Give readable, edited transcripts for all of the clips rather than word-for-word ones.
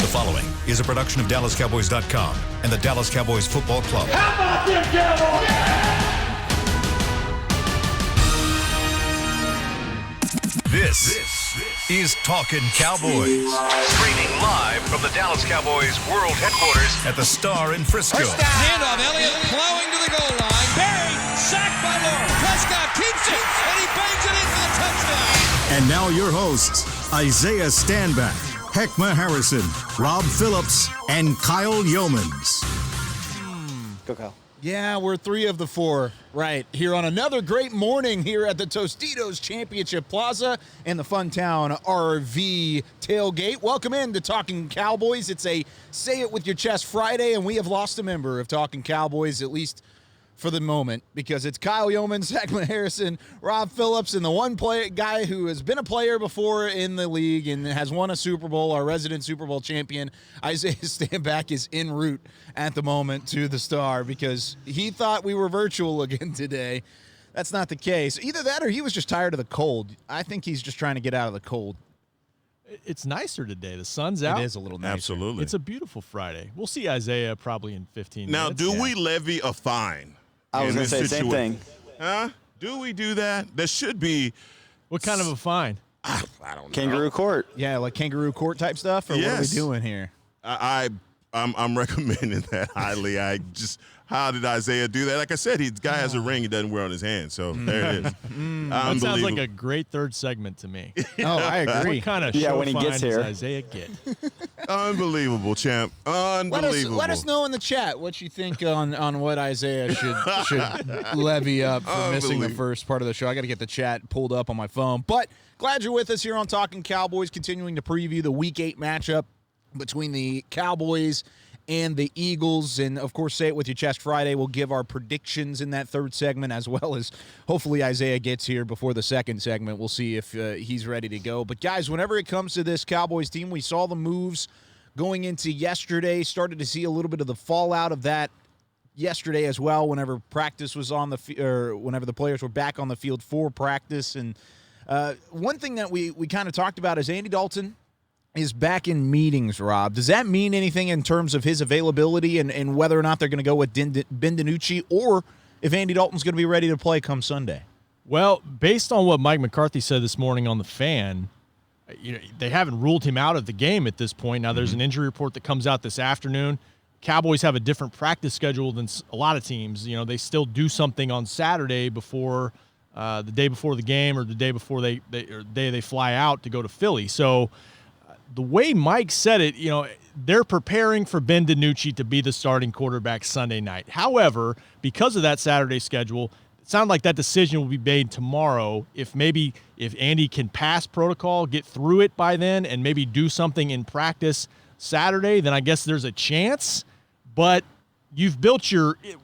following is a production of DallasCowboys.com and the Dallas Cowboys Football Club. How about them Cowboys? This is Talkin Cowboys. Streaming live from the Dallas Cowboys World Headquarters at the Star in Frisco. Handoff, Elliott plowing to the goal line. Barry, sacked by Lord. Prescott keeps it, and he bangs it in for the touchdown. And now your hosts, Isaiah Stanback, Heckma Harrison, Rob Phillips, and Kyle Yeomans. Go, Kyle. Yeah, we're 3 of the 4 right here on another great morning here at the Tostitos Championship Plaza and the Funtown RV tailgate. Welcome in to Talkin Cowboys. It's a Say It With Your Chest Friday, and we have lost a member of Talkin Cowboys, at least for the moment, because it's Kyle Yeomans, Heckma Harrison, Rob Phillips, and the one guy who has been a player before in the league and has won a Super Bowl, our resident Super Bowl champion, Isaiah Stanback, is en route at the moment to the Star because he thought we were virtual again today. That's not the case. Either that or he was just tired of the cold. I think he's just trying to get out of the cold. It's nicer today. The sun's out. It is a little nicer. Absolutely. It's a beautiful Friday. We'll see Isaiah probably in 15 now, minutes. do we levy a fine? I was going to say the same thing. Huh? Do we do that? There should be. What kind of a fine? I don't know. Kangaroo court. Yeah, like kangaroo court type stuff, or what are we doing here? I'm recommending that highly. How did Isaiah do that? Like I said, the guy has a ring he doesn't wear on his hand, so there it is. That sounds like a great third segment to me. Oh, I agree. What kind of show when he fine gets here. does Isaiah get? Unbelievable, champ. Unbelievable. Let us know in the chat what you think on what Isaiah should levy up for missing the first part of the show. I got to get the chat pulled up on my phone. But glad you're with us here on Talkin Cowboys, continuing to preview the Week 8 matchup between the Cowboys and the Eagles. And, of course, Say It With Your Chest Friday. We'll give our predictions in that third segment, as well as hopefully Isaiah gets here before the second segment. We'll see if he's ready to go. But, guys, whenever it comes to this Cowboys team, we saw the moves going into yesterday, started to see a little bit of the fallout of that yesterday as well, whenever practice was on the or whenever the players were back on the field for practice. And one thing that we kind of talked about is Andy Dalton is back in meetings, Rob. Does that mean anything in terms of his availability and whether or not they're going to go with Ben DiNucci, or if Andy Dalton's going to be ready to play come Sunday? Well, based on what Mike McCarthy said this morning on The Fan, they haven't ruled him out of the game at this point. Now, there's an injury report that comes out this afternoon. Cowboys have a different practice schedule than a lot of teams. They still do something on Saturday before the day before the game, or the day before they fly out to go to Philly. So the way Mike said it, they're preparing for Ben DiNucci to be the starting quarterback Sunday night. However, because of that Saturday schedule, it sounds like that decision will be made tomorrow. If Andy can pass protocol, get through it by then, and maybe do something in practice Saturday, then I guess there's a chance. But you've built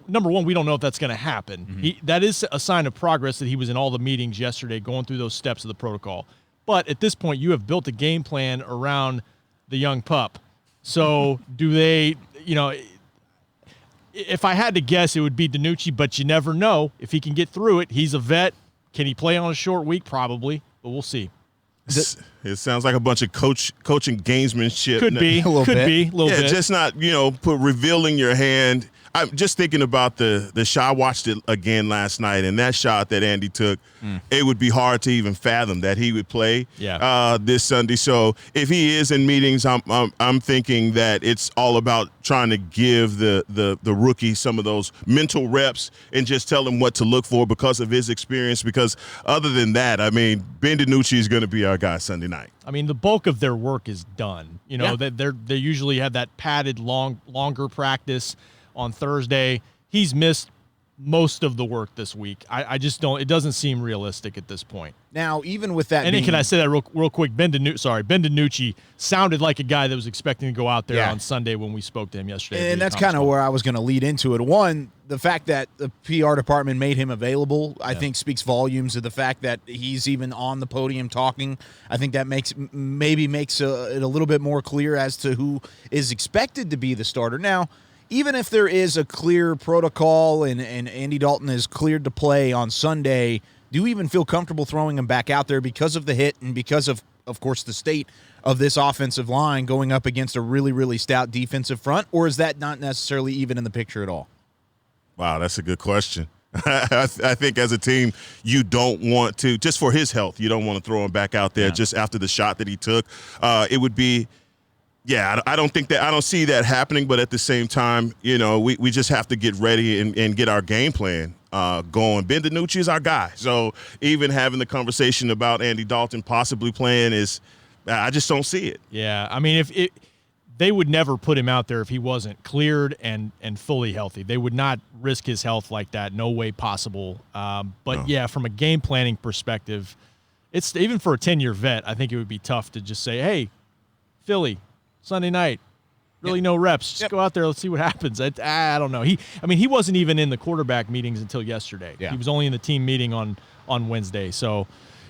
number one, we don't know if that's going to happen. That is a sign of progress that he was in all the meetings yesterday going through those steps of the protocol. But at this point, you have built a game plan around the young pup. So do they, if I had to guess, it would be DiNucci, but you never know. If he can get through it, he's a vet. Can he play on a short week? Probably, but we'll see. It sounds like a bunch of coaching gamesmanship. Could be a little bit. Just not, revealing your hand. I'm just thinking about the shot. I watched it again last night, and that shot that Andy took, it would be hard to even fathom that he would play this Sunday. So if he is in meetings, I'm thinking that it's all about trying to give the rookie some of those mental reps and just tell him what to look for because of his experience. Because other than that, Ben DiNucci is going to be our guy Sunday night. The bulk of their work is done. They usually have that padded longer practice on Thursday. He's missed most of the work this week. I just don't. It doesn't seem realistic at this point. Now, even with that, and then can I say that real quick? Ben DiNucci sounded like a guy that was expecting to go out there on Sunday when we spoke to him yesterday. And that's kind of where I was going to lead into it. One, the fact that the PR department made him available, I think speaks volumes of the fact that he's even on the podium talking. I think that makes it a little bit more clear as to who is expected to be the starter. Now, even if there is a clear protocol and Andy Dalton is cleared to play on Sunday, do you even feel comfortable throwing him back out there because of the hit and because of of course, the state of this offensive line going up against a really, really stout defensive front, or is that not necessarily even in the picture at all? Wow, that's a good question. I think as a team, you don't want to, just for his health, you don't want to throw him back out there just after the shot that he took. It would be, I don't see that happening, but at the same time, we just have to get ready and get our game plan going. Ben DiNucci is our guy. So even having the conversation about Andy Dalton possibly playing I just don't see it. Yeah, I mean, they would never put him out there if he wasn't cleared and fully healthy. They would not risk his health like that. No way possible. But from a game planning perspective, it's even for a 10-year vet, I think it would be tough to just say, hey, Philly, Sunday night, really no reps. Just go out there. Let's see what happens. I don't know. He wasn't even in the quarterback meetings until yesterday. Yeah. He was only in the team meeting on Wednesday. So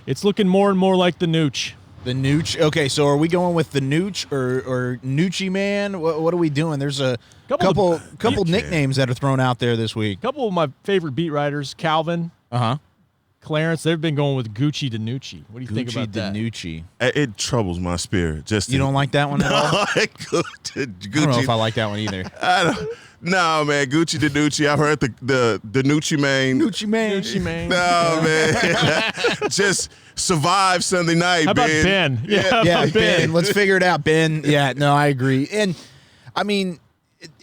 it's looking more and more like the Nooch. The Nooch. Okay, so are we going with the Nooch or Noochie Man? What are we doing? There's a couple nicknames that are thrown out there this week. A couple of my favorite beat writers, Calvin, Clarence, they've been going with Gucci DiNucci. What do you think about that? DiNucci. It troubles my spirit. You don't like that one at all? I don't know if I like that one either. No, man, Gucci DiNucci. I've heard the Nucci man. Nucci man. No, man. Just survive Sunday night, How about Ben? Yeah, Ben. Let's figure it out, Ben. Yeah, no, I agree. And, I mean,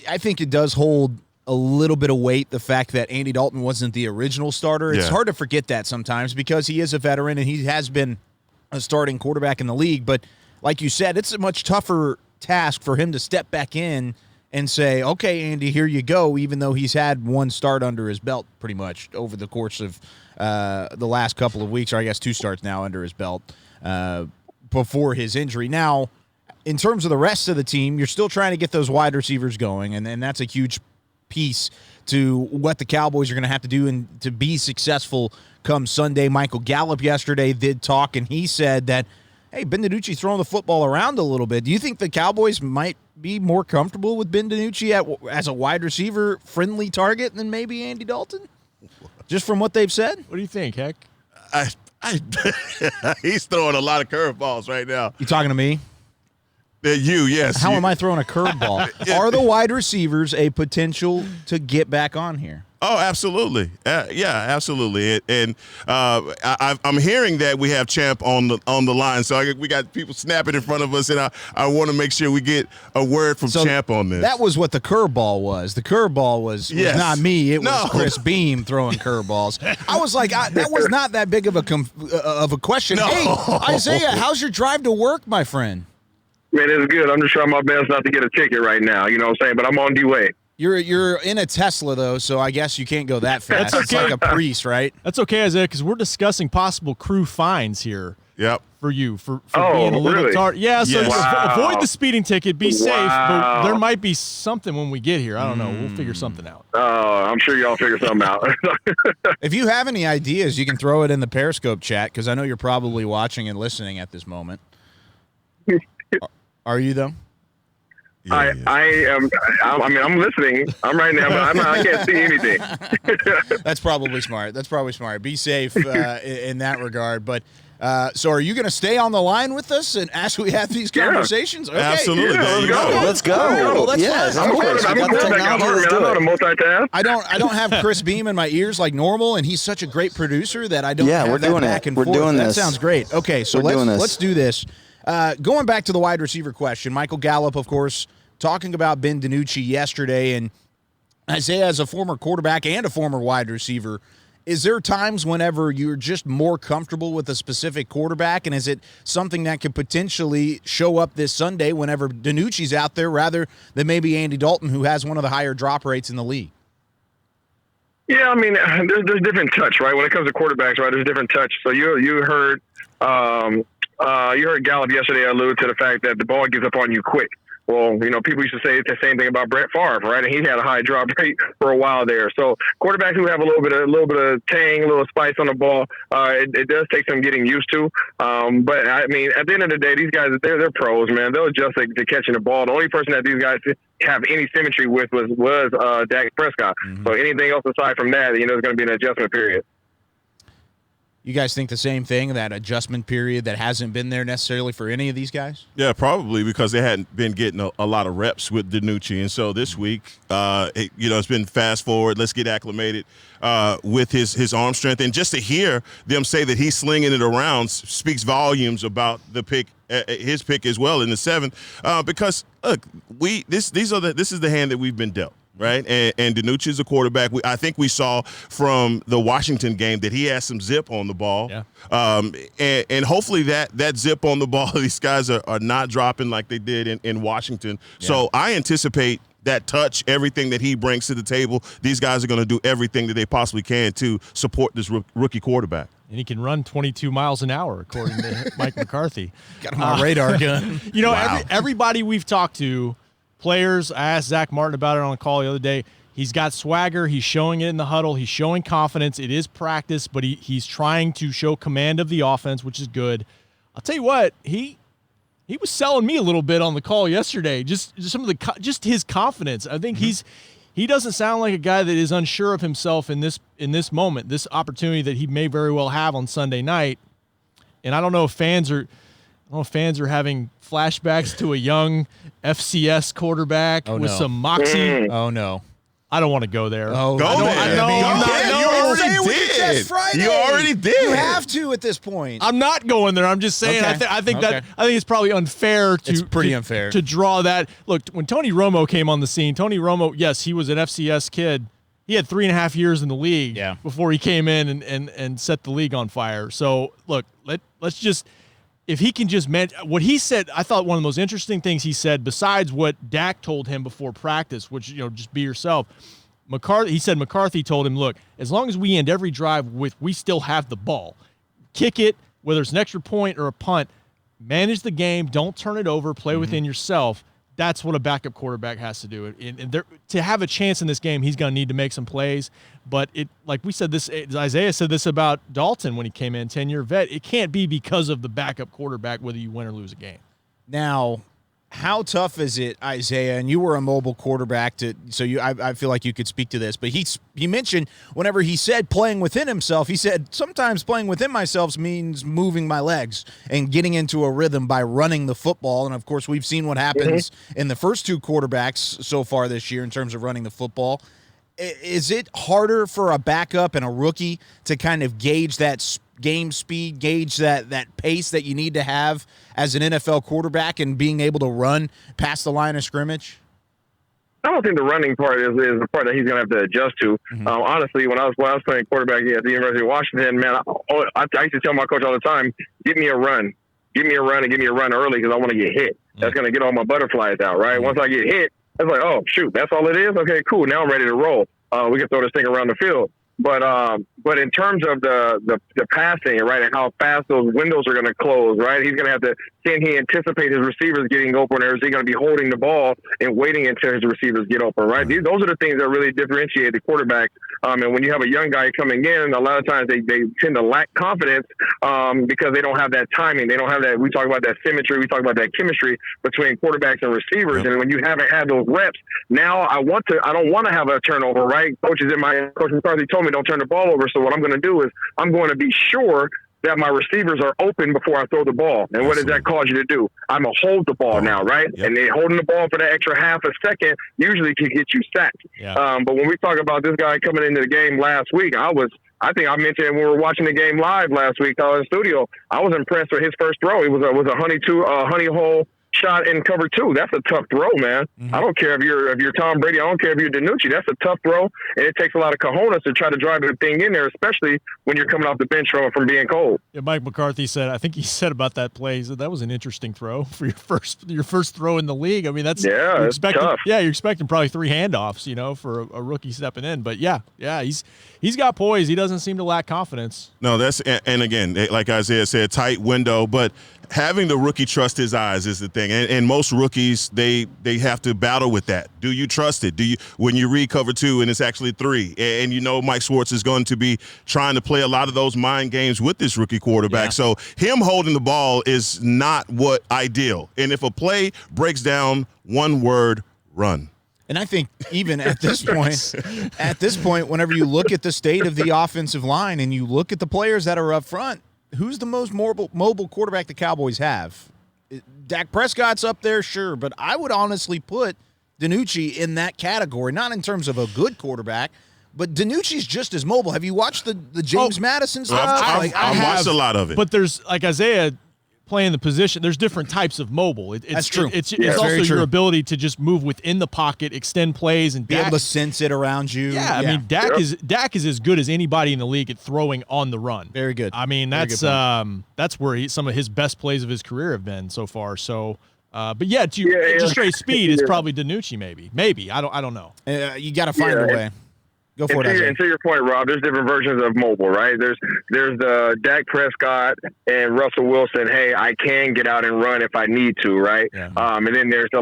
I think it does hold a little bit of weight, the fact that Andy Dalton wasn't the original starter. It's hard to forget that sometimes because he is a veteran and he has been a starting quarterback in the league. But like you said, it's a much tougher task for him to step back in and say, okay, Andy, here you go, even though he's had one start under his belt pretty much over the course of the last couple of weeks, or I guess 2 starts now under his belt before his injury. Now, in terms of the rest of the team, you're still trying to get those wide receivers going, and that's a huge piece to what the Cowboys are going to have to do and to be successful come Sunday. Michael Gallup yesterday did talk, and he said that, hey, Ben DiNucci throwing the football around a little bit. Do you think the Cowboys might be more comfortable with Ben DiNucci as a wide receiver friendly target than maybe Andy Dalton? Just from what they've said? What do you think, Heck? He's throwing a lot of curveballs right now. You talking to me? Yes. How am I throwing a curveball? Are the wide receivers a potential to get back on here? Oh, absolutely. Absolutely. And I'm hearing that we have Champ on the line, so we got people snapping in front of us, and I want to make sure we get a word from Champ on this. That was what the curveball was. The curveball was not me. It was Chris Beam throwing curveballs. I was like, that was not that big of a question. No. Hey, Isaiah, how's your drive to work, my friend? Man, it's good. I'm just trying my best not to get a ticket right now. You know what I'm saying? But I'm on the way. You're in a Tesla, though, so I guess you can't go that fast. It's like a Prius, right? That's okay, Isaiah, because we're discussing possible crew fines here. Yep. For you, for being a little tart. Yeah, so avoid the speeding ticket. Be safe, but there might be something when we get here. I don't know. We'll figure something out. I'm sure y'all figure something out. If you have any ideas, you can throw it in the Periscope chat, because I know you're probably watching and listening at this moment. Are you, though? Yeah, I am. I'm listening. I'm right now, but I can't see anything. That's probably smart. Be safe in that regard. But so, are you going to stay on the line with us and as we have these conversations? Okay. Absolutely. Let's go. Well, that's I'm a quarterback. I know how to multitask. I don't have Chris Beam in my ears like normal, and he's such a great producer that I don't. Yeah, have we're that doing back it. and We're forth. doing this. That sounds great. Okay, so let's do this. Going back to the wide receiver question, Michael Gallup, of course, talking about Ben DiNucci yesterday, and Isaiah, as a former quarterback and a former wide receiver, is there times whenever you're just more comfortable with a specific quarterback, and is it something that could potentially show up this Sunday whenever DiNucci's out there rather than maybe Andy Dalton, who has one of the higher drop rates in the league? Yeah, I mean, there's different touch, right? When it comes to quarterbacks, right, there's different touch. So you heard Gallup yesterday allude to the fact that the ball gets up on you quick. Well, people used to say the same thing about Brett Favre, right? And he had a high drop rate for a while there. So quarterbacks who have a little bit of tang, a little spice on the ball, it does take some getting used to. But I mean, at the end of the day, these guys, they're pros, man. They'll adjust to catching the ball. The only person that these guys have any symmetry with was Dak Prescott. Mm-hmm. So anything else aside from that, there's going to be an adjustment period. You guys think the same thing, that adjustment period that hasn't been there necessarily for any of these guys? Yeah, probably because they hadn't been getting a lot of reps with DiNucci. And so this week, it's been fast forward. Let's get acclimated with his arm strength. And just to hear them say that he's slinging it around speaks volumes about the pick, his pick as well in the 7th. Because, look, this is the hand that we've been dealt. Right, and DiNucci is a quarterback. I think we saw from the Washington game that he has some zip on the ball. Yeah. And hopefully that zip on the ball, these guys are not dropping like they did in Washington. Yeah. So I anticipate that touch, everything that he brings to the table, these guys are going to do everything that they possibly can to support this rookie quarterback. And he can run 22 miles an hour, according to Mike McCarthy. Got him on a radar gun. Wow. Everybody we've talked to, players, I asked Zach Martin about it on a call the other day. He's got swagger. He's showing it in the huddle. He's showing confidence. It is practice, but he's trying to show command of the offense, which is good. I'll tell you what, he was selling me a little bit on the call yesterday. Just his confidence. I think he doesn't sound like a guy that is unsure of himself in this moment, this opportunity that he may very well have on Sunday night. And I don't know if fans are having flashbacks to a young FCS quarterback with some moxie. Oh, no. I don't want to go there. Oh, go there. You already did. You have to at this point. I'm not going there. I'm just saying. Okay. I think it's probably unfair. It's pretty unfair to draw that. Look, when Tony Romo came on the scene, Tony Romo, yes, he was an FCS kid. He had 3.5 years in the league before he came in and set the league on fire. So, look, let's just – if he can just what he said, I thought one of the most interesting things he said, besides what Dak told him before practice, which, just be yourself. He said McCarthy told him, look, as long as we end every drive with we still have the ball, kick it, whether it's an extra point or a punt, manage the game, don't turn it over, play within yourself. That's what a backup quarterback has to do. And to have a chance in this game, he's going to need to make some plays. But like we said, Isaiah said this about Dalton when he came in, 10-year vet. It can't be because of the backup quarterback whether you win or lose a game. Now, how tough is it, Isaiah? And you were a mobile quarterback, I feel like you could speak to this. But he mentioned whenever he said playing within himself, he said sometimes playing within myself means moving my legs and getting into a rhythm by running the football. And, of course, we've seen what happens in the first two quarterbacks so far this year in terms of running the football. Is it harder for a backup and a rookie to kind of gauge that game speed, gauge that pace that you need to have as an NFL quarterback and being able to run past the line of scrimmage? I don't think the running part is the part that he's going to have to adjust to. Honestly, when I was playing quarterback at the University of Washington, man, I used to tell my coach all the time, give me a run. Give me a run and give me a run early because I want to get hit. That's going to get all my butterflies out, right? Once I get hit, it's like, oh, shoot, that's all it is? Okay, cool. Now I'm ready to roll. We can throw this thing around the field. But in terms of the passing, right, and how fast those windows are going to close, right, he's going to have to, can he anticipate his receivers getting open, or is he going to be holding the ball and waiting until his receivers get open, right? Those are the things that really differentiate the quarterback. And when you have a young guy coming in, a lot of times they tend to lack confidence because they don't have that timing. They don't have that, we talk about that symmetry, we talk about that chemistry between quarterbacks and receivers. And when you haven't had those reps, now I don't want to have a turnover, right? Coach McCarthy told me don't turn the ball over. So what I'm going to do is I'm going to be sure that my receivers are open before I throw the ball. And what does that cause you to do? I'm going to hold the ball now, right? Yep. And then holding the ball for that extra half a second usually can get you sacked. Yeah. But when we talk about this guy coming into the game last week, I think I mentioned when we were watching the game live last week in the studio, I was impressed with his first throw. It was a honey hole shot in cover 2. That's a tough throw, man. I don't care if you're Tom Brady. I don't care if you're DiNucci. That's a tough throw, and it takes a lot of cojones to try to drive the thing in there, especially when you're coming off the bench from being cold. Yeah, Mike McCarthy said, I think he said about that play, that was an interesting throw for your first throw in the league. I mean, that's it's tough. Yeah, you're expecting probably 3 handoffs, for a rookie stepping in. But yeah, he's got poise. He doesn't seem to lack confidence. No, and again, like Isaiah said, tight window, but having the rookie trust his eyes is the thing. And most rookies, they have to battle with that. Do you trust it? When you read cover 2 and it's actually 3, and Mike Schwartz is going to be trying to play a lot of those mind games with this rookie quarterback. Yeah. So him holding the ball is not what ideal. And if a play breaks down, one word, run. And I think even at this point, whenever you look at the state of the offensive line and you look at the players that are up front, who's the most mobile quarterback the Cowboys have? Dak Prescott's up there, sure, but I would honestly put DiNucci in that category, not in terms of a good quarterback, but DiNucci's just as mobile. Have you watched the James Madison stuff? I've watched a lot of it. But there's, like Isaiah playing the position, there's different types of mobile. That's true. It's also your ability to just move within the pocket, extend plays, and be able to sense it around you. Yeah, I mean, Dak is as good as anybody in the league at throwing on the run. Very good. I mean, that's where some of his best plays of his career have been so far. So, but just straight speed is probably DiNucci. Maybe I don't know. You got to find a way. Go for it. And to your point, Rob, there's different versions of mobile, right? There's the Dak Prescott and Russell Wilson. Hey, I can get out and run if I need to, right? Yeah. And then there's the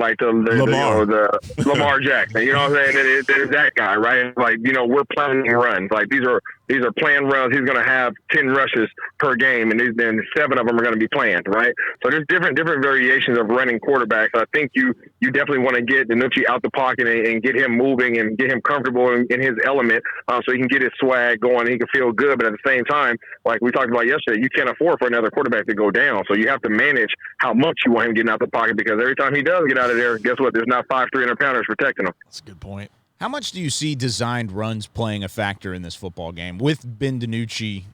Lamar Jackson. You know what I'm saying? There's that guy, right? Like, we're planning runs. Like these are planned runs. He's going to have 10 rushes per game, and then 7 of them are going to be planned, right? So there's different variations of running quarterbacks. I think you definitely want to get DiNucci out the pocket and get him moving and get him comfortable in his element, so he can get his swag going and he can feel good. But at the same time, like we talked about yesterday, you can't afford for another quarterback to go down. So you have to manage how much you want him getting out the pocket, because every time he does get out of there, guess what? There's not 5 300-pounders protecting him. That's a good point. How much do you see designed runs playing a factor in this football game with Ben DiNucci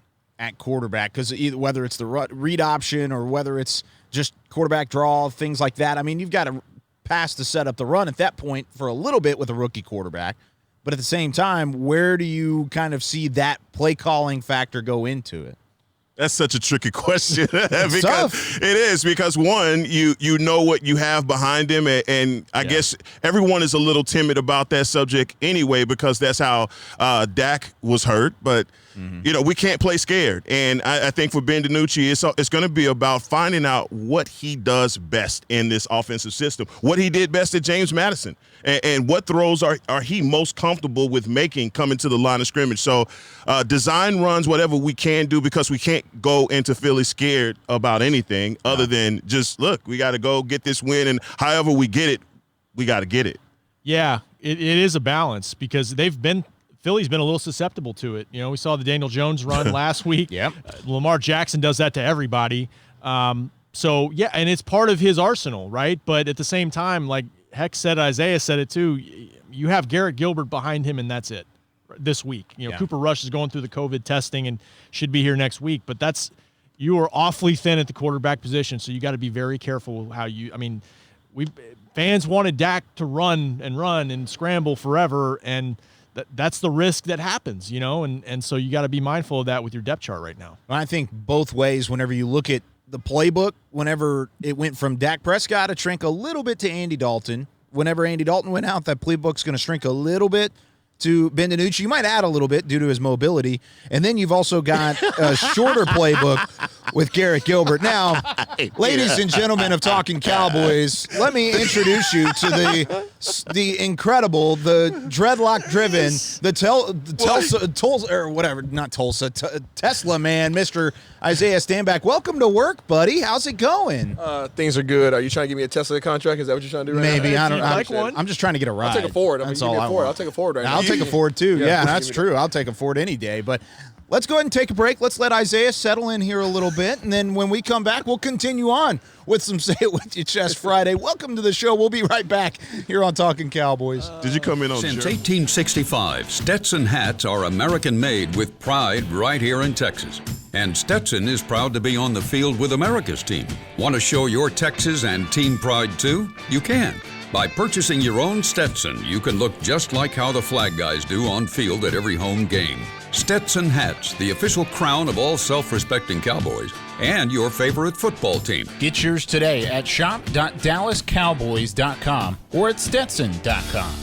at quarterback? Because whether it's the read option or whether it's just quarterback draw, things like that, I mean, you've got to pass to set up the run at that point for a little bit with a rookie quarterback. But at the same time, where do you kind of see that play calling factor go into it? That's such a tricky question. Because tough. It is, because one, you know what you have behind him, and I guess everyone is a little timid about that subject anyway, because that's how Dak was hurt. But we can't play scared, and I think for Ben DiNucci, it's going to be about finding out what he does best in this offensive system, what he did best at James Madison, and what throws are he most comfortable with making coming to the line of scrimmage. So design runs, whatever we can do, because we can't go into Philly scared about anything other than just, look, we got to go get this win, and however we get it, we got to get it. Yeah, it is a balance, because Philly's been a little susceptible to it. We saw the Daniel Jones run last week. Yep. Lamar Jackson does that to everybody. And it's part of his arsenal, right? But at the same time, like Heck said, Isaiah said it too, you have Garrett Gilbert behind him, and that's it this week. Cooper Rush is going through the COVID testing and should be here next week. But you are awfully thin at the quarterback position, so you got to be very careful how fans wanted Dak to run and scramble forever, and that's the risk that happens, and so you got to be mindful of that with your depth chart right now. I think both ways, whenever you look at the playbook, whenever it went from Dak Prescott to shrink a little bit to Andy Dalton, whenever Andy Dalton went out, that playbook's going to shrink a little bit to Ben DiNucci. You might add a little bit due to his mobility. And then you've also got a shorter playbook with Garrett Gilbert. Now, ladies and gentlemen of Talkin Cowboys, let me introduce you to the incredible, the dreadlock-driven, Tesla man, Mr. Isaiah Stanback. Welcome to work, buddy. How's it going? Things are good. Are you trying to give me a Tesla contract? Is that what you're trying to do right Maybe. now? Maybe. I don't know. I'm just trying to get a ride. I'll take a Ford. That's all I want. I'll take a Ford right now. I'll take a Ford, too. Yeah, that's true. I'll take a Ford any day. But let's go ahead and take a break. Let's let Isaiah settle in here a little bit. And then when we come back, we'll continue on with some Say It With Your Chest Friday. Welcome to the show. We'll be right back here on Talkin Cowboys. Did you come in on Since 1865, Stetson hats are American-made with pride right here in Texas. And Stetson is proud to be on the field with America's team. Want to show your Texas and team pride too? You can. By purchasing your own Stetson, you can look just like how the flag guys do on field at every home game. Stetson hats, the official crown of all self-respecting Cowboys and your favorite football team. Get yours today at shop.dallascowboys.com or at stetson.com.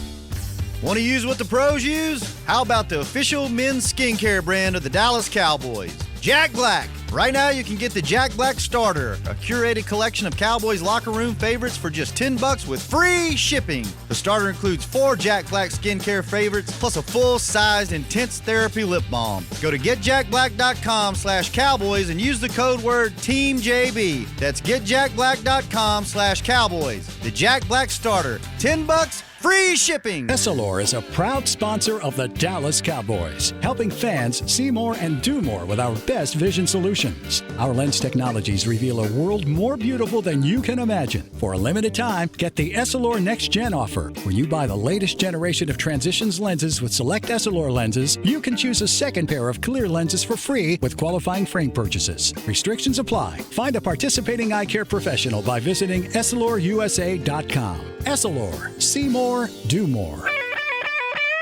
Want to use what the pros use? How about the official men's skincare brand of the Dallas Cowboys? Jack Black, Right now, you can get the Jack Black Starter, a curated collection of Cowboys locker room favorites for just $10 with free shipping. The starter includes 4 Jack Black skincare favorites, plus a full-sized intense therapy lip balm. Go to getjackblack.com/Cowboys and use the code word TEAMJB. That's getjackblack.com/Cowboys. The Jack Black Starter, $10, free shipping. Essilor is a proud sponsor of the Dallas Cowboys, helping fans see more and do more with our best vision solutions. Our lens technologies reveal a world more beautiful than you can imagine. For a limited time, get the Essilor Next Gen offer. When you buy the latest generation of Transitions lenses with select Essilor lenses, you can choose a second pair of clear lenses for free with qualifying frame purchases. Restrictions apply. Find a participating eye care professional by visiting EssilorUSA.com. Essilor. See more, do more.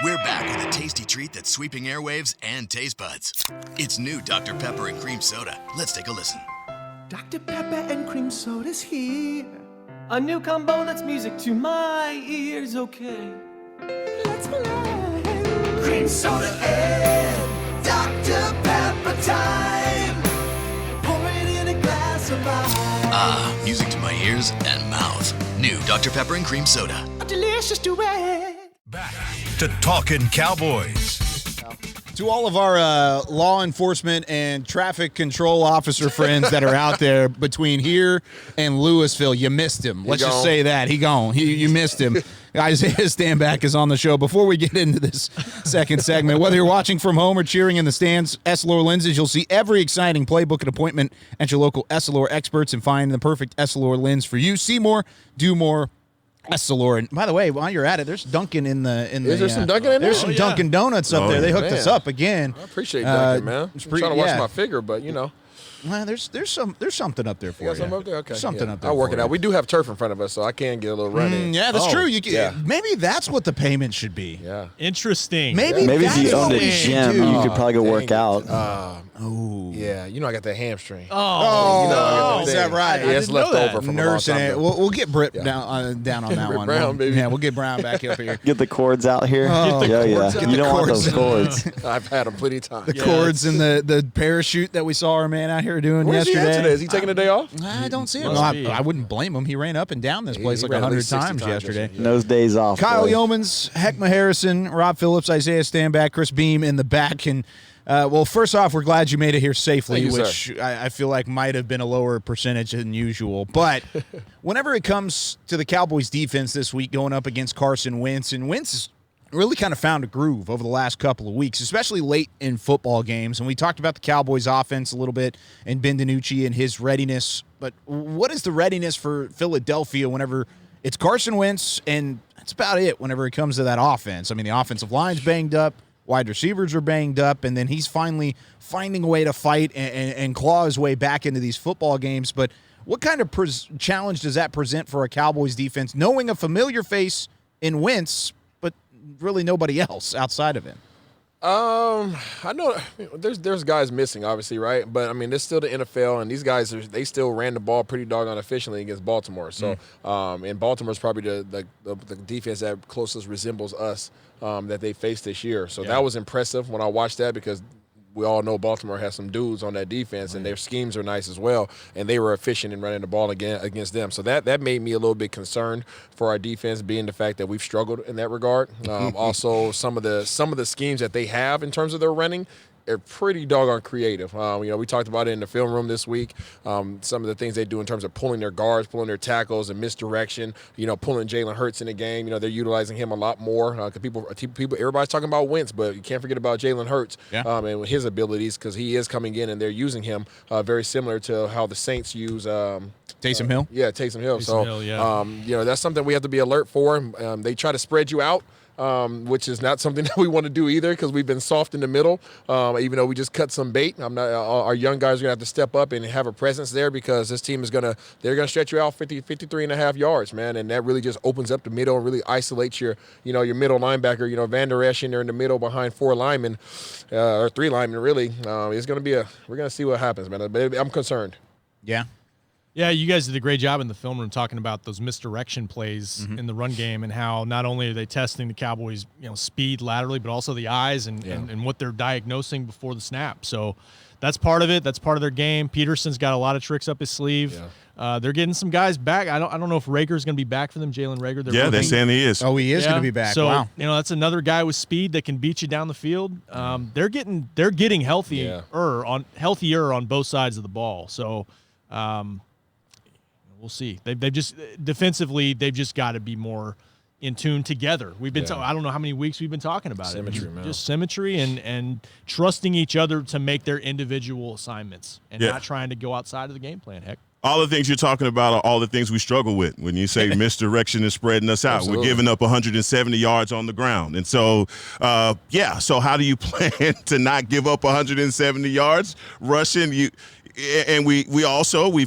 We're back with a tasty treat that's sweeping airwaves and taste buds. It's new Dr. Pepper and Cream Soda. Let's take a listen. Dr. Pepper and Cream Soda's here. A new combo that's music to my ears, okay. Let's play. Cream Soda and Dr. Pepper time. Pour it in a glass of ice. Ah, music to my ears and mouth. New Dr. Pepper and Cream Soda. A delicious duet. Back to Talkin' Cowboys. To all of our law enforcement and traffic control officer friends that are out there between here and Louisville, you missed him. Let's just say that. He gone. You missed him. Isaiah Stanback is on the show. Before we get into this second segment, whether you're watching from home or cheering in the stands, Essilor lenses, you'll see every exciting playbook and appointment at your local Essilor experts and find the perfect Essilor lens for you. See more, do more. Essilor. And by the way, while you're at it, there's Dunkin' in the. Is there some Dunkin' in there? There's some Dunkin' Donuts up there. They hooked us up again. I appreciate Dunkin', man. I'm trying to watch my figure, but you know. Well, there's something up there for you. Something up there? Okay. Something up there. I'll work it out. We do have turf in front of us, so I can get a little run in. Yeah, that's true. You can, maybe that's what the payment should be. Yeah. Interesting. Maybe if you owned a gym, you could probably go work out. Yeah, you know I got that hamstring. Is that right? Yeah, it's left over from nursing it. We'll get Britt down on that one. Brown, baby. Yeah, we'll get Brown back up here. Get the cords out here. You don't want those cords. I've had them plenty of times. The cords and the parachute that we saw our man out here doing Where's yesterday. He at today? Is he taking a day off? I don't see him. I wouldn't blame him. He ran up and down this place like 100 times yesterday. Those days off. Kyle Yeomans, Heckma Harrison, Rob Phillips, Isaiah Stanback, Chris Beam in the back. And well, first off, we're glad you made it here safely, which I feel like might have been a lower percentage than usual. But whenever it comes to the Cowboys defense this week going up against Carson Wentz, and Wentz has really kind of found a groove over the last couple of weeks, especially late in football games. And we talked about the Cowboys offense a little bit and Ben DiNucci and his readiness. But what is the readiness for Philadelphia whenever it's Carson Wentz, and that's about it whenever it comes to that offense? I mean, the offensive line's banged up. Wide receivers are banged up, and then he's finally finding a way to fight and claw his way back into these football games. But what kind of challenge does that present for a Cowboys defense, knowing a familiar face in Wentz, but really nobody else outside of him? I know there's guys missing, obviously, right? But I mean, it's still the NFL, and these guys they still ran the ball pretty doggone efficiently against Baltimore. So, and Baltimore's probably the defense that closest resembles us that they faced this year. So that was impressive when I watched that, because we all know Baltimore has some dudes on that defense, and their schemes are nice as well, and they were efficient in running the ball against them. So that made me a little bit concerned for our defense, being the fact that we've struggled in that regard. Also, some of the schemes that they have in terms of their running are pretty doggone creative. We talked about it in the film room this week. Some of the things they do in terms of pulling their guards, pulling their tackles, and misdirection. Pulling Jalen Hurts in the game. They're utilizing him a lot more. People, everybody's talking about Wentz, but you can't forget about Jalen Hurts and his abilities, because he is coming in and they're using him very similar to how the Saints use Taysom Hill. Yeah, Taysom Hill. Taysom Hill, that's something we have to be alert for. They try to spread you out. Which is not something that we want to do either, because we've been soft in the middle. Even though we just cut some bait, our young guys are going to have to step up and have a presence there, because this team they're going to stretch you out 53 and a half yards, man. And that really just opens up the middle and really isolates your middle linebacker, Van Der Esch in there in the middle behind 4 linemen, or 3 linemen really. It's going to be we're going to see what happens, man. I'm concerned. Yeah. Yeah, you guys did a great job in the film room talking about those misdirection plays in the run game and how not only are they testing the Cowboys, speed laterally, but also the eyes and what they're diagnosing before the snap. So that's part of it. That's part of their game. Peterson's got a lot of tricks up his sleeve. Yeah. They're getting some guys back. I don't know if Rager's going to be back for them. Jalen Rager. They're saying he is. Oh, he is going to be back. So wow. That's another guy with speed that can beat you down the field. They're getting healthier on both sides of the ball. So. We'll see. They've just defensively, they've just got to be more in tune together. We've been, I don't know how many weeks we've been talking about just symmetry and trusting each other to make their individual assignments and not trying to go outside of the game plan. Heck. All the things you're talking about are all the things we struggle with when you say misdirection is spreading us out. Absolutely. We're giving up 170 yards on the ground. And so, so how do you plan to not give up 170 yards rushing? And we've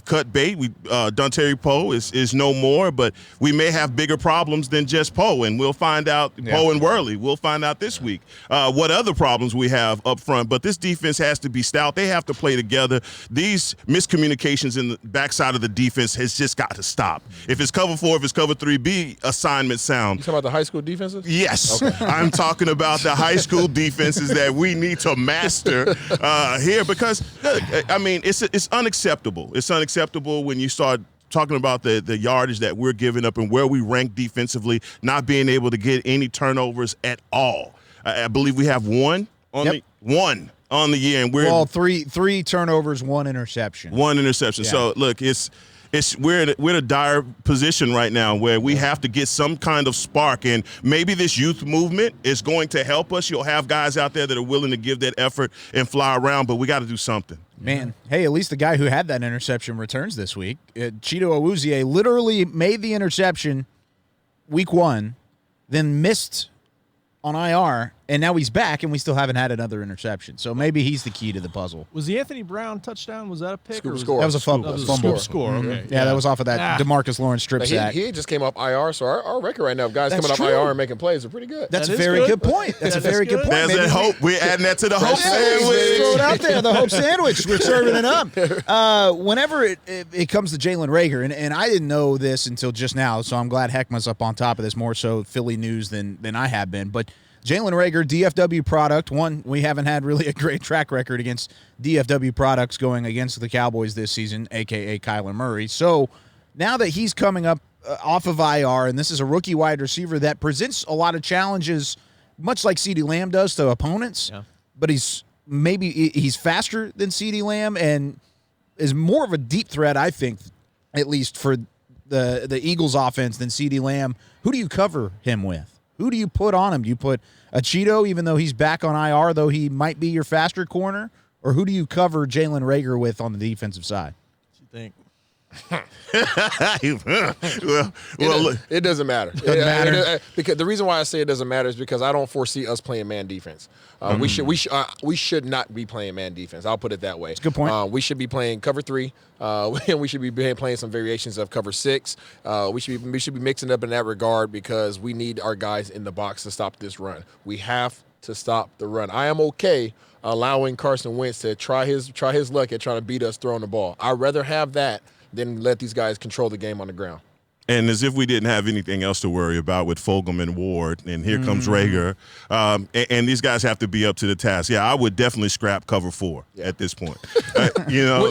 cut bait. Dontari Poe is no more, but we may have bigger problems than just Poe, and we'll find out. Poe and Worley, we'll find out this week what other problems we have up front. But this defense has to be stout. They have to play together. These miscommunications in the backside of the defense has just got to stop. If it's cover 4, if it's cover 3, be assignment sound. You talking about the high school defenses? Yes, okay. I'm talking about the high school defenses that we need to master here because, I mean, it's unacceptable. It's unacceptable when you start talking about the yardage that we're giving up and where we rank defensively, not being able to get any turnovers at all. I believe we have one on the year, and we're three turnovers, 1 interception. One interception. Yeah. So look, we're in a dire position right now where we have to get some kind of spark, and maybe this youth movement is going to help us. You'll have guys out there that are willing to give that effort and fly around, but we got to do something. Man, hey, at least the guy who had that interception returns this week. Chido Awuzie literally made the interception week 1, then missed on IR, and now he's back, and we still haven't had another interception. So maybe he's the key to the puzzle. Was the Anthony Brown touchdown, was that a pick? Score. That was a fumble. That was a fumble. Score. Okay. Yeah, that was off of that DeMarcus Lawrence strip sack. He just came off IR, so our record right now of guys coming off IR and making plays are pretty good. That's a very good point. That's a very good point. There's that hope. We're adding that to the hope sandwich. Throw it out there, the hope sandwich. We're serving it up. Whenever it comes to Jalen Rager, and I didn't know this until just now, so I'm glad Heckman's up on top of this, more so Philly news than I have been, but Jalen Rager, DFW product. We haven't had really a great track record against DFW products going against the Cowboys this season, a.k.a. Kyla Murray. So now that he's coming up off of IR, and this is a rookie wide receiver that presents a lot of challenges, much like CeeDee Lamb does to opponents, but he's faster than CeeDee Lamb and is more of a deep threat, I think, at least for the Eagles offense than CeeDee Lamb. Who do you cover him with? Who do you put on him? Do you put a Cheeto, even though he's back on IR, though he might be your faster corner? Or who do you cover Jalen Rager with on the defensive side? What do you think? It doesn't matter. Because the reason why I say it doesn't matter is because I don't foresee us playing man defense. We should not be playing man defense. I'll put it that way. That's a good point. We should be playing cover 3. We should be playing some variations of cover 6. We should be mixing up in that regard because we need our guys in the box to stop this run. We have to stop the run. I am okay allowing Carson Wentz to try his luck at trying to beat us throwing the ball. I'd rather have that than let these guys control the game on the ground. And as if we didn't have anything else to worry about with Fulgham and Ward, and here comes Rager, and these guys have to be up to the task. Yeah, I would definitely scrap cover 4 at this point.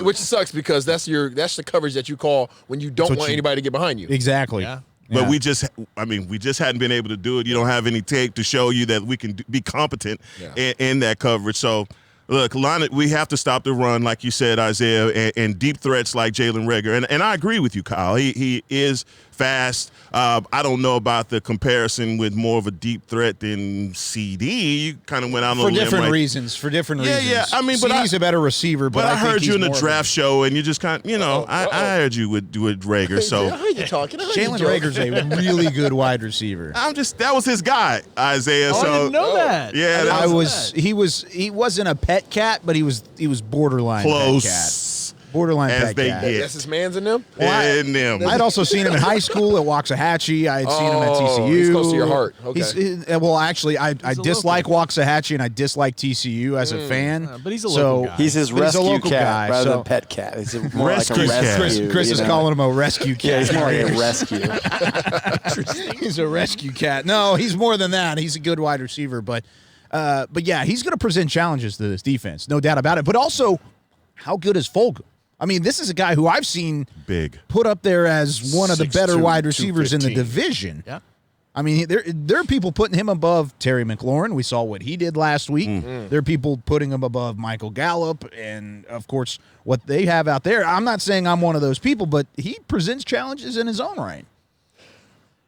Which sucks because that's the coverage that you call when you don't want anybody to get behind you. Exactly. Yeah. But we just hadn't been able to do it. You don't have any tape to show you that we can be competent in that coverage. So, look, we have to stop the run, like you said, Isaiah, and deep threats like Jalen Rager. And I agree with you, Kyle. He is fast. I don't know about the comparison with more of a deep threat than CD. You kind of went out on a limb. For different reasons. Yeah. I mean, CD's a better receiver. But I heard you in the draft show, and you just kind of, I heard you with Rager. So I heard you talking. Jalen Rager's a really good wide receiver. That was his guy, Isaiah. I didn't know that. Yeah, he wasn't a pet cat, but he was borderline close. pet cat. Borderline as pet they cat. get. That's his man's in them? In them. I'd also seen him in high school at Waxahachie. I had seen him at TCU. He's close to your heart. Okay. Well, actually, I dislike Waxahachie and I dislike TCU as a fan. But he's a local guy. He's his rescue cat rather than pet cat. He's more rescue like a cat. rescue. Chris is calling him a rescue cat. Yeah, he's more like a rescue. He's a rescue cat. No, he's more than that. He's a good wide receiver, but yeah, he's going to present challenges to this defense, no doubt about it. But also, how good is Fulgham? I mean, this is a guy who I've seen put up there as one of the better wide receivers in the division. Yeah. I mean, there are people putting him above Terry McLaurin. We saw what he did last week. There are people putting him above Michael Gallup and, of course, what they have out there. I'm not saying I'm one of those people, but he presents challenges in his own right.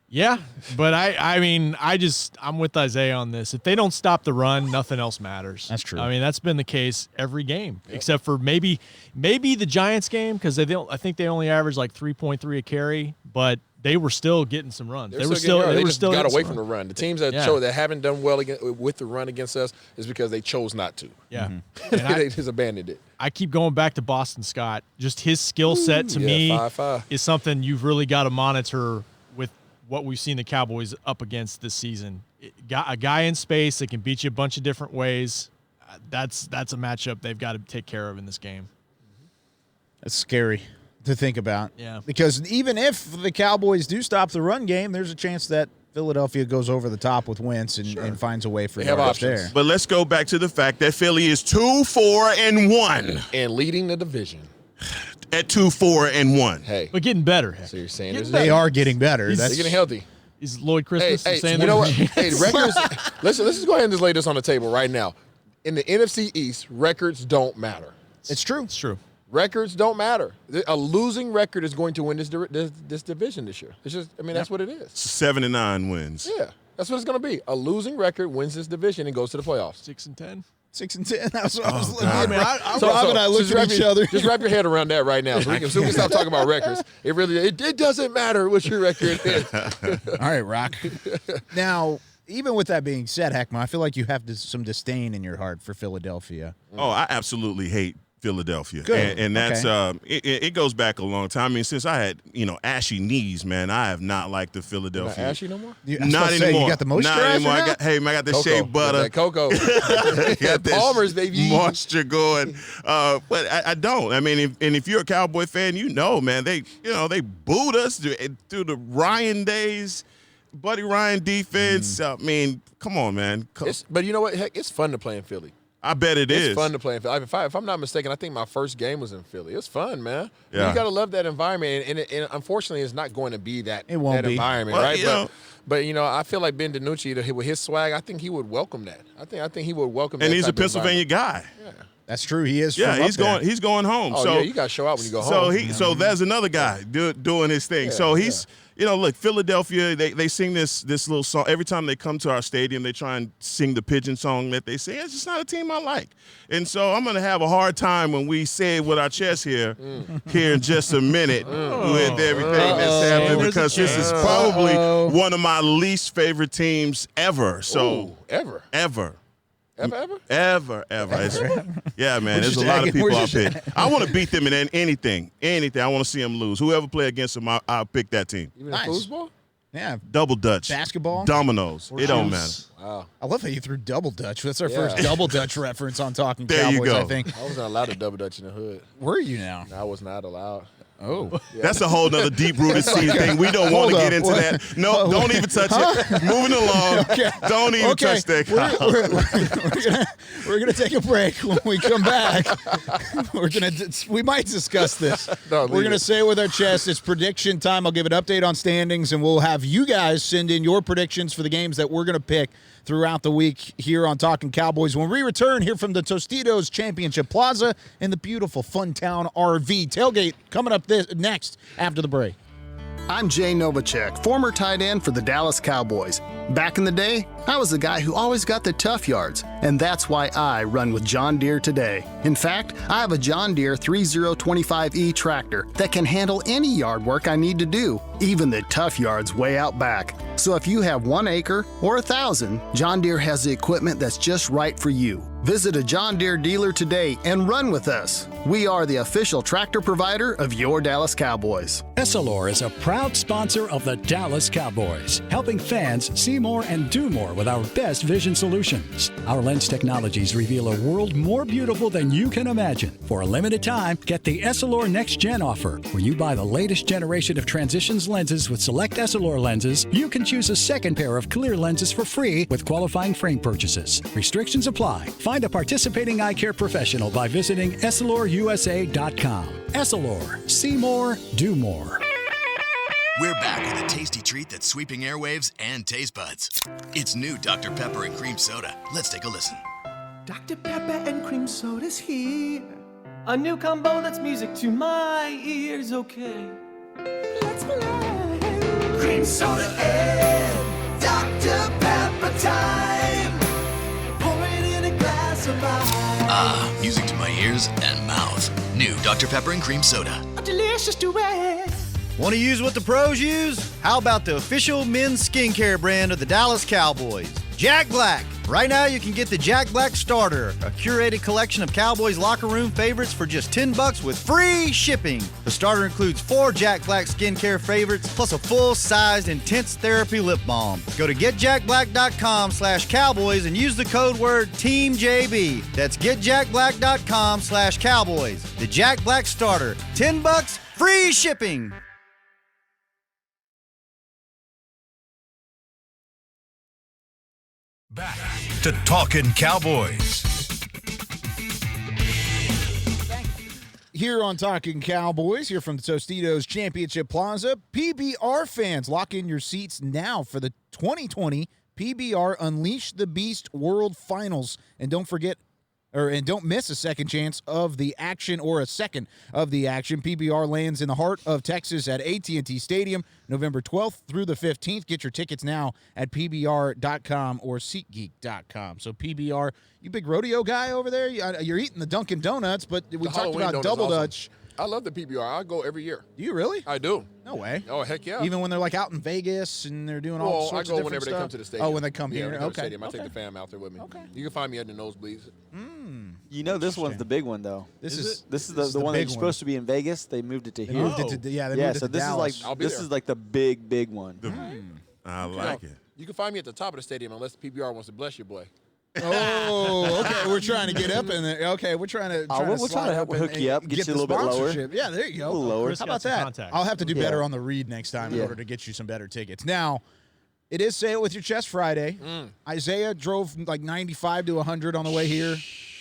Yeah, but I'm with Isaiah on this. If they don't stop the run, nothing else matters. That's true. I mean, that's been the case every game, except for maybe the Giants game, because I think they only averaged like 3.3 a carry, but they were still getting some runs. They were still got away from the run. The teams that haven't done well with the run against us is because they chose not to. Yeah, they just abandoned it. I keep going back to Boston Scott. Just his skill set to me 5'5" is something you've really got to monitor with what we've seen the Cowboys up against this season. Got a guy in space that can beat you a bunch of different ways. That's a matchup they've got to take care of in this game. That's scary to think about. Yeah. Because even if the Cowboys do stop the run game, there's a chance that Philadelphia goes over the top with Wentz and finds a way for yards there. But let's go back to the fact that Philly is 2-4-1 and leading the division at 2-4-1. Hey, but getting better. So you're saying they are getting better. They're getting healthy. Is Lloyd Christmas saying you that? know what? Hey, records. Listen, let's just go ahead and just lay this on the table right now. In the NFC East, records don't matter. It's true. It's true. Records don't matter. A losing record is going to win this division this year. It's just, that's what it is. 7-9 wins. Yeah, that's what it's going to be. A losing record wins this division and goes to the playoffs. 6-10. 6-10. That's what I was looking God. at. Rob and I looked at each other. Just wrap your head around that right now, so we can stop talking about records. It doesn't matter what your record is. All right, Rock. Now, even with that being said, Heckma, I feel like you have some disdain in your heart for Philadelphia. Oh, I absolutely hate Philadelphia. Good. And that's it goes back a long time. I mean, since I had, ashy knees, man, I have not liked the Philadelphia. Not ashy no more? Not anymore. You got the moisturizer Not anymore. now? I got the shea butter. That cocoa. Got this Palmer's, baby. moisture going. But I don't. I mean, if you're a Cowboy fan, man, they booed us through the Ryan days. Buddy Ryan defense. I mean, come on, man. But you know what? Heck, it's fun to play in Philly. I bet it is. It's fun to play in Philly. If I'm not mistaken, I think my first game was in Philly. It's fun, man. Yeah. You got to love that environment, and unfortunately, it's not going to be that environment, well, right? But I feel like Ben DiNucci, with his swag, I think he would welcome that. I think he would welcome that. And he's a Pennsylvania guy. Yeah. That's true. He is. Yeah, he's going home. Oh, so you got to show out when you go home. So there's another guy doing his thing. So he's. Look, Philadelphia, they sing this little song. Every time they come to our stadium, they try and sing the pigeon song that they sing. It's just not a team I like. And so I'm going to have a hard time when we say it with our chest here in just a minute with everything that's happening, because this is probably one of my least favorite teams ever. So Ever. Yeah, man. There's a lot of people out there. I want to beat them in anything. I want to see them lose. Whoever play against them, I'll pick that team. Even in foosball? Yeah. Double Dutch. Basketball? Dominoes. It don't matter. Wow. I love how you threw double Dutch. That's our first double Dutch reference on Talking There you Cowboys, go. I think. I wasn't allowed to double dutch in the hood. Were you now? I was not allowed. Oh. Yeah. That's a whole nother deep-rooted seed thing. We don't want to get into that. No, don't even touch it. Moving along. Okay. Don't even touch that. We're gonna take a break. When we come back, we might discuss this. We're gonna say it with our chest. It's prediction time. I'll give an update on standings, and we'll have you guys send in your predictions for the games that we're gonna pick throughout the week here on Talking Cowboys when we return here from the Tostitos Championship Plaza in the beautiful Funtown RV. Tailgate coming up next after the break. I'm Jay Novacek, former tight end for the Dallas Cowboys. Back in the day, I was the guy who always got the tough yards, and that's why I run with John Deere today. In fact, I have a John Deere 3025E tractor that can handle any yard work I need to do, even the tough yards way out back. So if you have 1 acre or 1,000, John Deere has the equipment that's just right for you. Visit a John Deere dealer today and run with us. We are the official tractor provider of your Dallas Cowboys. Essilor is a proud sponsor of the Dallas Cowboys, helping fans see more and do more with our best vision solutions. Our lens technologies reveal a world more beautiful than you can imagine. For a limited time, get the Essilor Next Gen offer, where you buy the latest generation of Transitions lenses with select Essilor lenses. You can choose a second pair of clear lenses for free with qualifying frame purchases. Restrictions apply. Find a participating eye care professional by visiting EssilorUSA.com. Essilor. See more, do more. We're back with a tasty treat that's sweeping airwaves and taste buds. It's new Dr. Pepper and Cream Soda. Let's take a listen. Dr. Pepper and Cream Soda's here. A new combo that's music to my ears, okay. Let's play. Cream Soda and Dr. Pepper time. Pour it in a glass of ice. Ah, music to my ears and mouth. New Dr. Pepper and Cream Soda. A delicious duet. Want to use what the pros use? How about the official men's skincare brand of the Dallas Cowboys, Jack Black? Right now, you can get the Jack Black Starter, a curated collection of Cowboys locker room favorites for just $10 with free shipping. The starter includes 4 Jack Black skincare favorites, plus a full-sized intense therapy lip balm. Go to getjackblack.com/Cowboys and use the code word TEAMJB. That's getjackblack.com/Cowboys. The Jack Black Starter, $10, free shipping. Back to Talkin' Cowboys. Here on Talkin' Cowboys, here from the Tostitos Championship Plaza, PBR fans, lock in your seats now for the 2020 PBR Unleash the Beast World Finals. And don't miss a second chance of the action or a second of the action. PBR lands in the heart of Texas at AT&T Stadium, November 12th through the 15th. Get your tickets now at PBR.com or SeatGeek.com. So PBR, you big rodeo guy over there? You're eating the Dunkin' Donuts, but we talked about Double Dutch. I love the PBR. I go every year. Do you really? I do. No way. Oh, heck yeah. Even when they're like out in Vegas and they're doing all sorts of different whenever stuff? they come to the stadium. Oh, when they come here? When they come to the Okay. stadium. I take the fam out there with me. Okay. You can find me at the nosebleeds. You know, this one's the big one, though. This is the one that's supposed to be in Vegas. They moved it to here. Moved it to, they moved it so to this Dallas. is like this is like the big one. I like it. You can find me at the top of the stadium unless the PBR wants to bless you, boy. Oh, okay. We're trying to get up in there. Okay, we're trying to. We're trying to hook you up, get you a little bit lower. Yeah, there you go. A little lower. How about that? I'll have to do better on the read next time in order to get you some better tickets. Now, it is Say It With Your Chest Friday. Isaiah drove like 95 to 100 on the way here.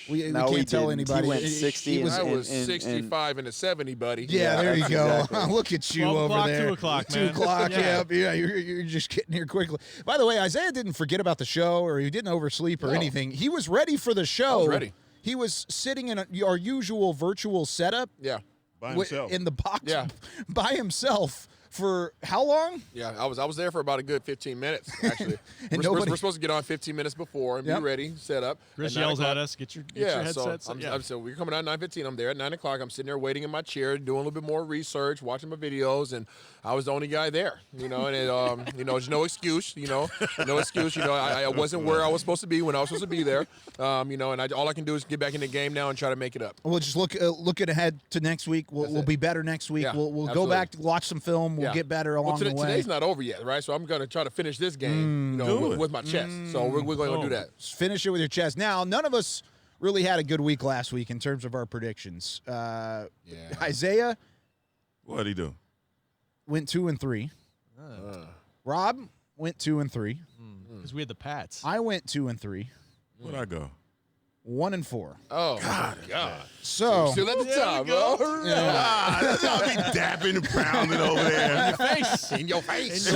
We can't tell anybody. He went 60. I was 65 and a 70, buddy. Yeah, there you go. Exactly. Look at you over there. 2 o'clock, 2 man. o'clock, yeah. You're just getting here quickly. By the way, Isaiah didn't forget about the show or he didn't oversleep or anything. He was ready for the show. I was ready. He was sitting in our usual virtual setup. Yeah. By himself. In the box by himself. For how long? Yeah, I was there for about a good 15 minutes, actually. And we're supposed to get on 15 minutes before and be ready, set up. Chris yells at us, get your headsets. So we're coming out at 9:15. I'm there at 9 o'clock. I'm sitting there waiting in my chair, doing a little bit more research, watching my videos, and I was the only guy there, and there's no excuse, no excuse. I wasn't where I was supposed to be when I was supposed to be there, and all I can do is get back in the game now and try to make it up. We'll just looking ahead to next week. We'll be better next week. Yeah, we'll go back to watch some film. We'll get better along the way. Today's not over yet, right? So I'm going to try to finish this game, with my chest. So we're going to do that. Finish it with your chest. Now, none of us really had a good week last week in terms of our predictions. Isaiah, what'd he do? Went 2-3. Rob went 2-3. Because we had the Pats. I went 2-3. Where'd I go? 1-4. Oh, God. So still at the top, bro. I'll be dapping and pounding over there. In your face.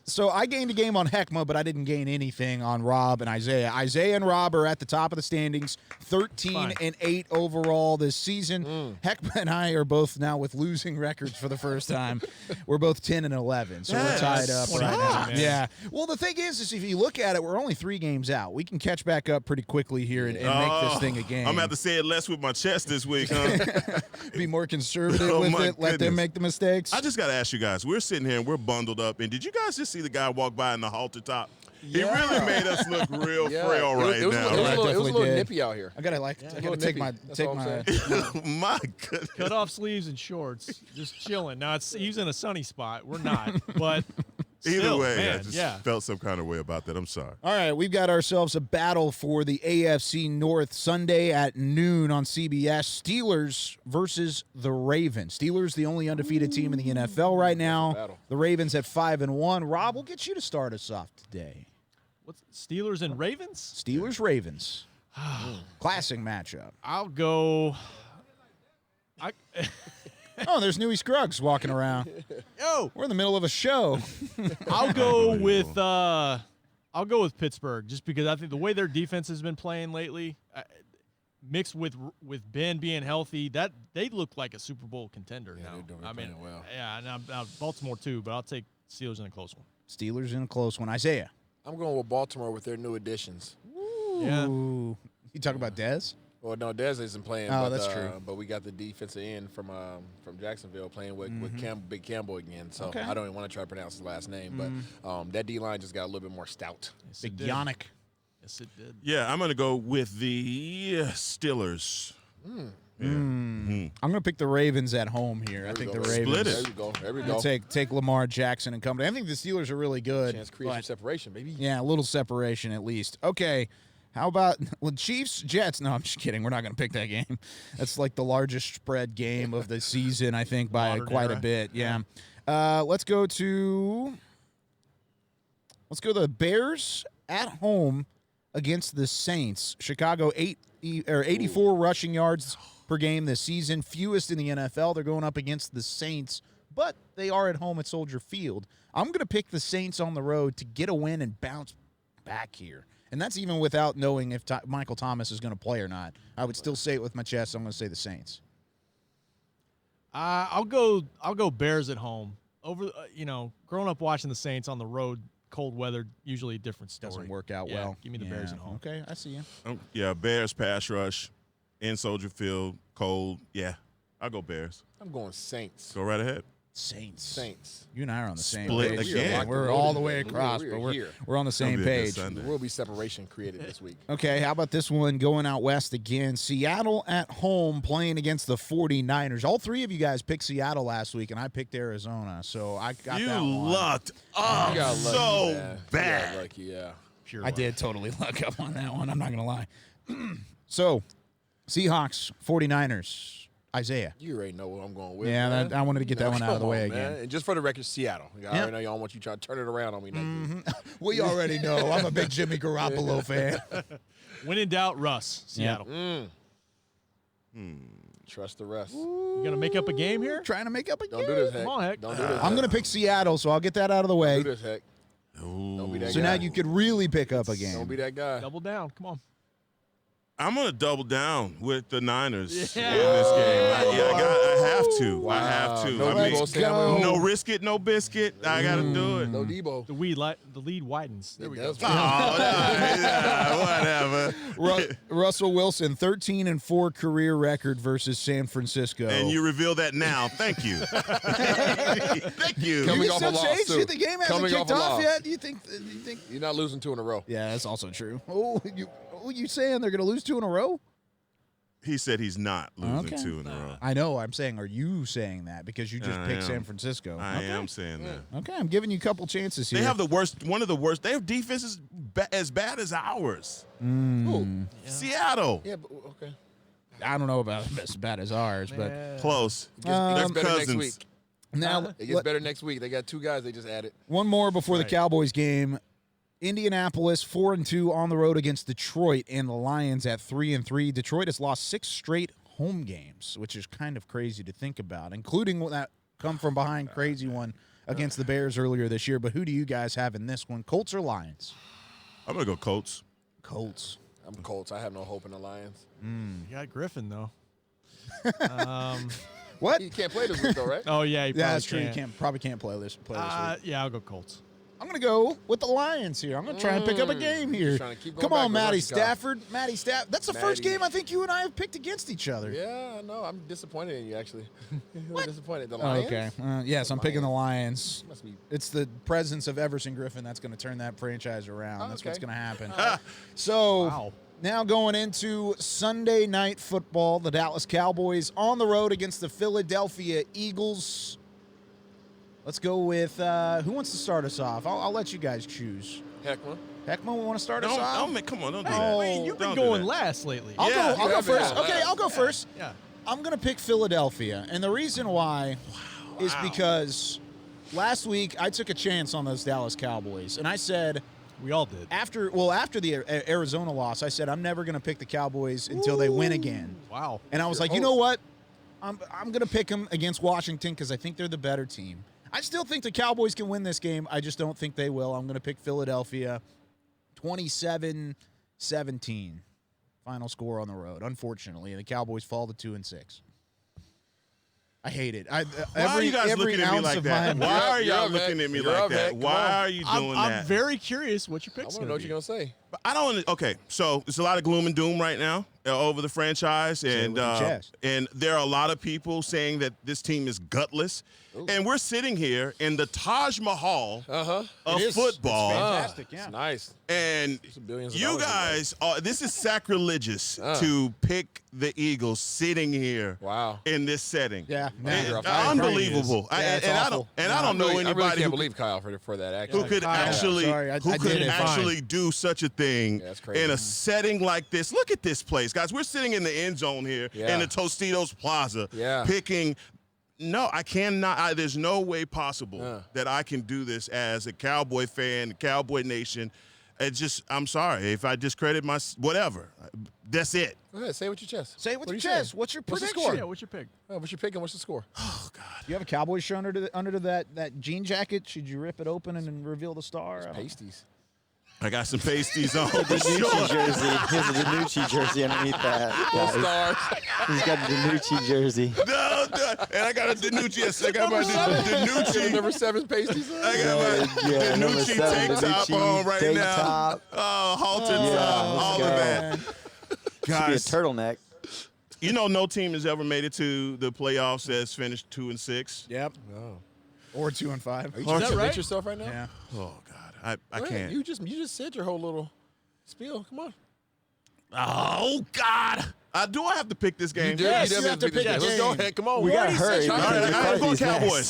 So I gained a game on Heckma, but I didn't gain anything on Rob and Isaiah. Isaiah and Rob are at the top of the standings, 13-8 overall this season. Heckma and I are both now with losing records for the first time. We're both 10-11, so we're tied up right now. Man. Yeah. Well, the thing is if you look at it, we're only 3 games out. We can catch back up pretty quickly here and make this thing a game. I'm going to have to say it less with my chest this week, huh? Be more conservative with it. Let them make the mistakes. I just got to ask you guys. We're sitting here and we're bundled up. And did you guys just see the guy walk by in the halter top? He really made us look real frail right now. It was a little nippy out here. I gotta take my my goodness. Cut off sleeves and shorts, just chilling. Now he's in a sunny spot. We're not, but either still, way, man, I just felt some kind of way about that. I'm sorry. All right, we've got ourselves a battle for the AFC North Sunday at noon on CBS. Steelers versus the Ravens. Steelers, the only undefeated team in the NFL right now. The Ravens at 5-1. Rob, we'll get you to start us off today. What's Steelers and Ravens? Steelers Ravens. Classic matchup. I'll go. Oh, there's Newey Scruggs walking around. Yo, we're in the middle of a show. I'll go with Pittsburgh just because I think the way their defense has been playing lately, mixed with Ben being healthy, that they look like a Super Bowl contender now. I mean, well. Yeah, and Baltimore too, but I'll take Steelers in a close one. Steelers in a close one. Isaiah. I'm going with Baltimore with their new additions. Yeah. You talking about Dez? Well, no, Dez isn't playing. Oh, but, that's true. But we got the defensive end from Jacksonville playing with Big Campbell again. So Okay. I don't even want to try to pronounce his last name, but that D line just got a little bit more stout. Big Yannick. Yes, it did. Yeah, I'm going to go with the Steelers. I'm going to pick the Ravens at home here. I think the Ravens. Split There you go. There we go. Take Lamar Jackson and company. I think the Steelers are really good. Chance to create some separation, baby. Yeah, a little separation at least. Okay. How about Chiefs, Jets? No, I'm just kidding. We're not going to pick that game. That's like the largest spread game of the season, I think, by Modern quite era. a bit. Yeah. Let's go to the Bears at home against the Saints. Chicago 84 rushing yards per game this season, fewest in the NFL. They're going up against the Saints, but they are at home at Soldier Field. I'm going to pick the Saints on the road to get a win and bounce back here. And that's even without knowing if Michael Thomas is going to play or not. I would still say it with my chest. I'm going to say the Saints. I'll go Bears at home. Growing up watching the Saints on the road, cold weather, usually a different story. Doesn't work out Yeah, well. Give me the Bears at home. Okay, I see you. Bears pass rush in Soldier Field, cold. Yeah, I'll go Bears. I'm going Saints. Go right ahead. Saints. You and I are on the same Split page. again. We're all the way across, We but are here. we're on the same page. There will be separation created this week. Okay, how about this one going out west again? Seattle at home playing against the 49ers. All three of you guys picked Seattle last week, and I picked Arizona, so I got that one. You lucked up You got lucky, so man. bad. You got lucky, yeah. I did totally luck up on that one. I'm not going to lie. So, Seahawks, 49ers. Isaiah. You already know what I'm going with. Yeah, man. I wanted to get that one out of the way Come on, man. again. And just for the record, Seattle. I already know y'all want you trying to turn it around on me next week. We already know. I'm a big Jimmy Garoppolo fan. When in doubt, Russ, Seattle. Trust the rest. You going to make up a game here? Trying to make up a Don't game. do this, Heck. Come on, Heck. Don't do this. I'm going to pick Seattle, so I'll get that out of the way. Don't do this, Heck. Don't be that So guy. now you could really pick up a game. Don't be that guy. Double down. Come on. I'm going to double down with the Niners Yeah. in this game. I have to. Wow. I have to. No I mean, Debo Samuel. no risk it, no biscuit. I got to do it. No Debo. The lead widens. There we go. That's Whatever. Russell Wilson, 13-4 career record versus San Francisco. And you reveal that now. Thank you. Thank you. You Coming can off still a loss, change too. it. The game hasn't Coming kicked off a off loss. yet. Do you think? You're not losing 2 in a row. Yeah, that's also true. You saying they're going to lose 2 in a row? He said he's not losing 2 in a row. I know. I'm saying, are you saying that because you just I picked am. San Francisco? I am saying that. Okay, I'm giving you a couple chances here. They have one of the worst. They have defenses as bad as ours. Ooh. Seattle. Yeah, but okay. I don't know about as bad as ours, but Close. It gets better next cousins. week. now It gets better next week. They got 2 guys they just added. one more before the Cowboys game. Indianapolis 4-2 on the road against Detroit, and the Lions at 3-3. Detroit has lost 6 straight home games, which is kind of crazy to think about, including that come from behind crazy one against the Bears earlier this year. But who do you guys have in this one, Colts or Lions? I'm going to go Colts. Colts. I'm Colts. I have no hope in the Lions. You got Griffin, though. What? He can't play this week, though, right? Oh, yeah. Yeah, that's true. You probably can't play this week. Yeah, I'll go Colts. I'm going to go with the Lions here. I'm going to try and pick up a game here. Come on, Matty Stafford. Matty Stafford. That's the first game I think you and I have picked against each other. Yeah, I know. I'm disappointed in you, actually. Really disappointed. The Lions? Okay. Yes, I'm picking the Lions. It's the presence of Everson Griffin that's going to turn that franchise around. That's what's going to happen. So now going into Sunday Night Football, the Dallas Cowboys on the road against the Philadelphia Eagles. Let's go with who wants to start us off? I'll let you guys choose. Heckman, we want to start us off? Come on, don't do that. Wait, you've been going last lately. I'll go first. Okay, I'll go first. Yeah. I'm going to pick Philadelphia. And the reason why is because last week I took a chance on those Dallas Cowboys. And I said, we all did. After the Arizona loss, I said I'm never going to pick the Cowboys until they win again. Wow. And I was like, you know what? I'm going to pick them against Washington because I think they're the better team. I still think the Cowboys can win this game. I just don't think they will. I'm going to pick Philadelphia 27-17. Final score on the road. Unfortunately, the Cowboys fall to 2-6. I hate it. Why are you guys looking at me like that? Why are y'all looking at me like that? Why are you doing that? I'm very curious what your pick's going to be. I want to know what you're going to say. But I don't. Okay, so there's a lot of gloom and doom right now over the franchise, and there are a lot of people saying that this team is gutless. Ooh. And we're sitting here in the Taj Mahal of football. It's fantastic, yeah. It's nice. And you guys, this is sacrilegious to pick the Eagles sitting here in this setting. Yeah. Unbelievable. I don't know anybody I really can't believe Kyle for that, actually. Who could actually do such a thing in a setting like this. Look at this place, guys. We're sitting in the end zone here in the Tostitos Plaza picking. No, I cannot. There's no way possible that I can do this as a Cowboy fan, Cowboy Nation. I'm sorry. If I discredit my whatever, that's it. Go ahead. Say it with your chest. Say it with your chest. What's your prediction? What's the score? Yeah, what's your pick? What's your pick and what's the score? Oh, God. You have a Cowboys shirt under that jean jacket? Should you rip it open and reveal the star? Pasties. I got some pasties on. DiNucci jersey. He has a DiNucci jersey underneath that. He's got a DiNucci jersey. No, and I got a DiNucci. Yes, I got my DiNucci. Number 7 pasties. I got my DiNucci tank top on right now. Oh, halter top, all of that. Guys, should be a turtleneck. You know, no team has ever made it to the playoffs that's finished 2-6. Yep. Oh. Or 2-5. Are you trying to right? yourself right now? Yeah. Oh God. I can't. You just said your whole little spiel. Come on. Oh God! Do I have to pick this game? Yes, you have to pick this game. Let's go ahead. Come on. We got to hurry. I'm going Cowboys.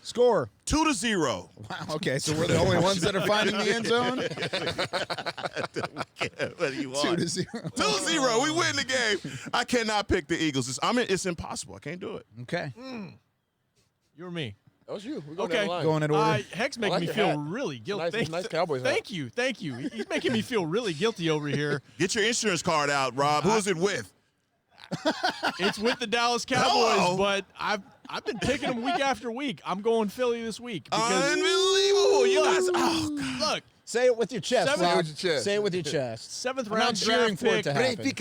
Score. 2-0. Wow. Okay, so we're the only ones that are finding the end zone. What do you want? 2-0. 2-0. We win the game. I cannot pick the Eagles. It's impossible. I can't do it. Okay. You or me? That was you. We're going down the line. Going in order. Heck's making me feel really guilty. Nice Cowboys. Thank you. He's making me feel really guilty over here. Get your insurance card out, Rob. Who is it with? It's with the Dallas Cowboys, but I've been picking them week after week. I'm going Philly this week. Unbelievable. You guys. Oh, God. Look. Say it with your chest. Say it with your chest. 7th round draft pick. To happen.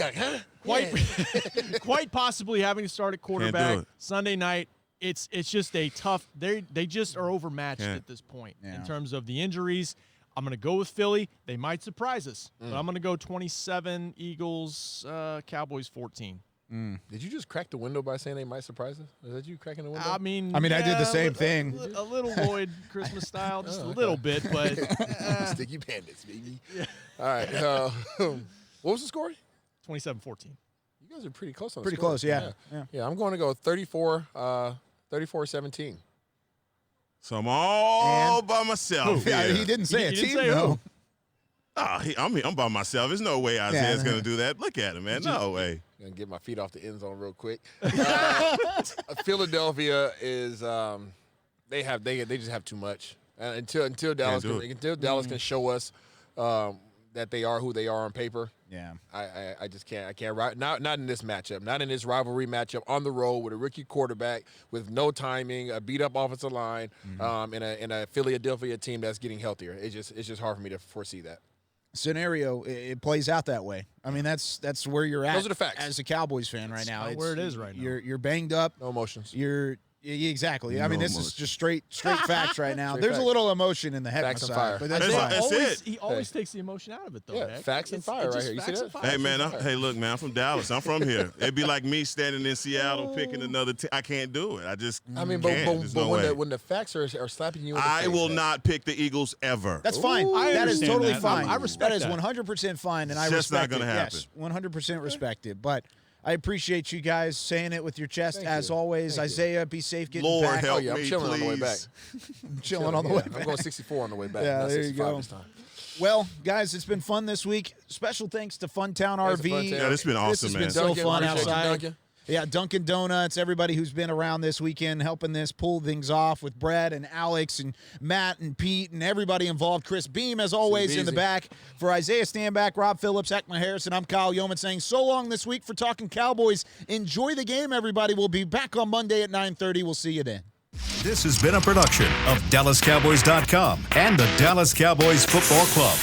Quite possibly having to start at quarterback Sunday night. It's just a tough. They just are overmatched at this point in terms of the injuries. I'm going to go with Philly. They might surprise us, but I'm going to go 27 Eagles, Cowboys 14. Did you just crack the window by saying they might surprise us? Is that you cracking the window? I mean, I did the same thing. A little Lloyd Christmas style, just a little bit, but Sticky Bandits, baby. Yeah. All right. What was the score? 27-14. You guys are pretty close on the Pretty score. close, yeah. I'm going to go 34-17. So I'm all by myself. Yeah, he didn't say a team, though. I'm by myself. There's no way Isaiah's going to do that. Look at him, man. No way. I'm going to get my feet off the end zone real quick. Philadelphia is they just have too much. Until Dallas can show us that they are who they are on paper. Yeah, I just can't. I can't. Not in this matchup. Not in this rivalry matchup on the road with a rookie quarterback with no timing, a beat up offensive line, in a Philadelphia team that's getting healthier. It's just hard for me to foresee that scenario. It plays out that way. I mean, that's where you're at. Those are the facts as a Cowboys fan right now. It's where it is right now. You're banged up. No emotions. Exactly. I mean, this is just straight facts right now. There's a little emotion in the Heckma side, but that's fine. He always takes the emotion out of it, though. Yeah, facts and fire right here. You see that? Hey, man, hey, look, man, I'm from Dallas. I'm from here. It'd be like me standing in Seattle picking another team. I can't do it. I just can't. When the facts are slapping you in the face. I will not pick the Eagles ever. That's fine. That is totally fine. I respect that. That is 100% fine, and I just respect not it. Gonna happen. Yes, 100% respect it. But I appreciate you guys saying it with your chest, as always. Isaiah, be safe getting Lord back. help I'm me, chilling please. on the way back. I'm chilling on the way back. I'm going 64 on the way back. Yeah, not there you 65 go. this time. Well, guys, it's been fun this week. Special thanks to Funtown RV. Yeah, this has been awesome, man. This has been so fun outside. Yeah, Dunkin' Donuts, everybody who's been around this weekend helping this pull things off with Brett and Alex and Matt and Pete and everybody involved. Chris Beam, as always, in the back. For Isaiah Stanback, Rob Phillips, Heckma Harrison, I'm Kyle Yeoman saying so long this week for Talking Cowboys. Enjoy the game, everybody. We'll be back on Monday at 9:30. We'll see you then. This has been a production of DallasCowboys.com and the Dallas Cowboys Football Club.